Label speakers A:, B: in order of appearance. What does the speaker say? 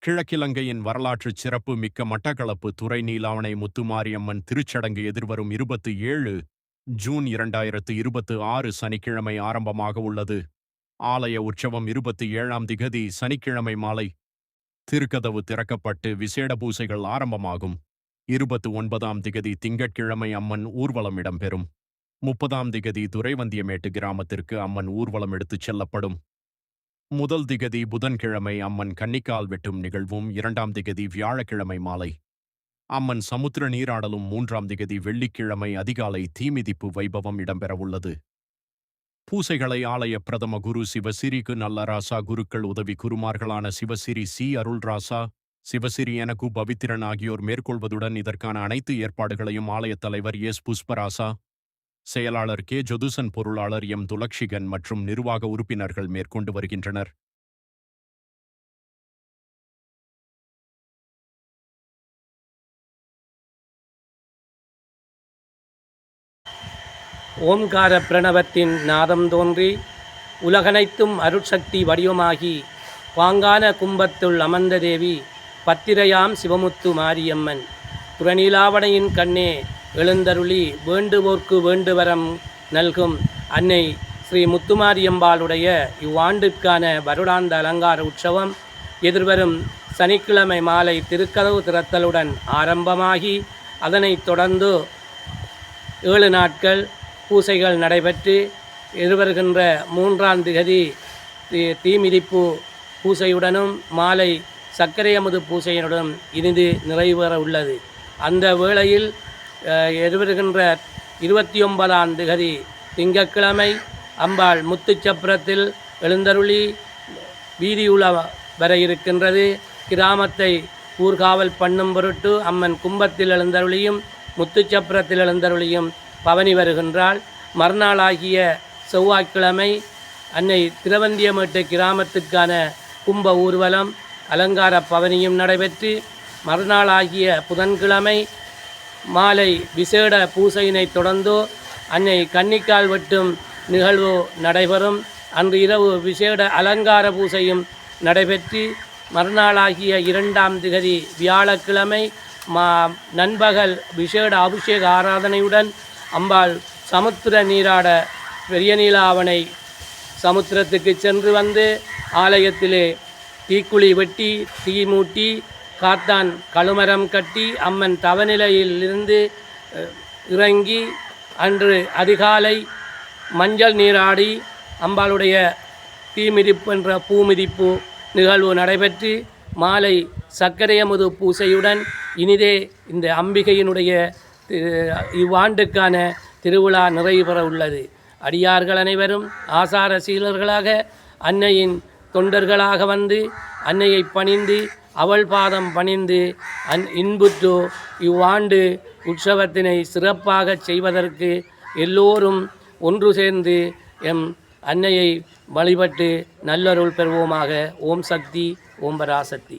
A: கிழக்கிலங்கையின் வரலாற்றுச் சிறப்பு மிக்க மட்டக்களப்பு துறை நீலாவணை முத்துமாரியம்மன் திருச்சடங்கு எதிர்வரும் 27 ஜூன் 2026 சனிக்கிழமை ஆரம்பமாக உள்ளது. ஆலய உற்சவம் 27ஆம் திகதி சனிக்கிழமை மாலை திருக்கதவு திறக்கப்பட்டு விசேட பூசைகள் ஆரம்பமாகும். 29ஆம் திகதி திங்கட்கிழமை அம்மன் ஊர்வலம் இடம்பெறும். 30ஆம் திகதி துரைவந்தியமேட்டு கிராமத்திற்கு அம்மன் ஊர்வலம் எடுத்துச் செல்லப்படும். முதல் திகதி புதன்கிழமை அம்மன் கன்னிக்கால் வெட்டும் நிகழ்வும், 2ஆம் திகதி வியாழக்கிழமை மாலை அம்மன் சமுத்திர நீராடலும், 3ஆம் திகதி வெள்ளிக்கிழமை அதிகாலை தீமிதிப்பு வைபவம் இடம்பெறவுள்ளது. பூசைகளை ஆலய பிரதம குரு சிவசிறிக்கு நல்லராசா, குருக்கள் உதவி குருமார்களான சிவசிறி சி அருள்ராசா, சிவசிறி எனக்கு பவித்திரன் ஆகியோர் மேற்கொள்வதுடன் இதற்கான அனைத்து ஏற்பாடுகளையும் ஆலய தலைவர் எஸ் புஷ்பராசா, செயலாளர் கே ஜொதுசன், பொருளாளர் எம் துலக்ஷிகன் மற்றும் நிர்வாக உறுப்பினர்கள் மேற்கொண்டு வருகின்றனர்.
B: ஓம்கார பிரணவத்தின் நாதம் தோன்றி உலகனைத்தும் அருட்சக்தி வடிவமாகி பாங்கான கும்பத்துள் அமர்ந்த தேவி பத்திரையாம் சிவமுத்து மாரியம்மன் புறநீலாவணையின் கண்ணே எழுந்தருளி வேண்டுவோர்க்கு வேண்டுவரம் நல்கும் அன்னை ஸ்ரீ முத்துமாரியம்பாளுடைய இவ்வாண்டுக்கான வருடாந்த அலங்கார உற்சவம் எதிர்வரும் சனிக்கிழமை மாலை திருக்கதவு திறத்தலுடன் ஆரம்பமாகி அதனைத் தொடர்ந்து 7 நாட்கள் பூசைகள் நடைபெற்று எதிர்வருகின்ற 3ஆம் திகதி தீமிதிப்பு பூசையுடனும் மாலை சர்க்கரை அமுது பூசையுடனும் இனிது நிறைவேற உள்ளது. அந்த வேளையில் எதிர்வருகின்ற 29ஆம் திகதி திங்கட்கிழமை அம்பாள் முத்துச்சப்பரத்தில் எழுந்தருளி வீதியுலா வர இருக்கின்றது. கிராமத்தை ஊர்காவல் பண்ணும் பொருட்டு அம்மன் கும்பத்தில் எழுந்தருளியும் முத்துச்சப்பரத்தில் எழுந்தருளியும் பவனி வருகின்றாள். மறுநாளாகிய செவ்வாய்க்கிழமை அன்னை திருவந்தியமேட்டு கிராமத்துக்கான கும்ப ஊர்வலம் அலங்கார பவனியும் நடைபெற்று மறுநாளாகிய புதன்கிழமை மாலை விசேட பூசையினை தொடர்ந்து அன்னை கன்னிக்கால் வெட்டும் நிகழ்வு நடைபெறும். அன்று இரவு விசேட அலங்கார பூசையும் நடைபெற்று மறுநாளாகிய 2ஆம் திகதி வியாழக்கிழமை நண்பகல் விசேட அபிஷேக ஆராதனையுடன் அம்பாள் சமுத்திர நீராட பெரிய நீலாவணை சமுத்திரத்துக்கு சென்று வந்து ஆலயத்திலே தீக்குழி வெட்டி தீ மூட்டி காத்தான் கழுமரம் கட்டி அம்மன் தவநிலையில் இருந்து இறங்கி அன்று அதிகாலை மஞ்சள் நீராடி அம்பாளுடைய தீமிதிப்பு என்ற பூமிதிப்பு நிகழ்வு நடைபெற்று மாலை சர்க்கரை அமுது பூசையுடன் இனிதே இந்த அம்பிகையினுடைய இவ்வாண்டுக்கான திருவிழா நிறைவு பெற உள்ளது. அடியார்கள் அனைவரும் ஆசார சீலர்களாக அன்னையின் தொண்டர்களாக வந்து அன்னையை பணிந்து அவள் பாதம் பணிந்து இன்புற்று இவ்வாண்டு உற்சவத்தினை சிறப்பாக செய்வதற்கு எல்லோரும் ஒன்று சேர்ந்து எம் அன்னையை வழிபட்டு நல்லருள் பெறுவோமாக. ஓம் சக்தி, ஓம் பராசக்தி.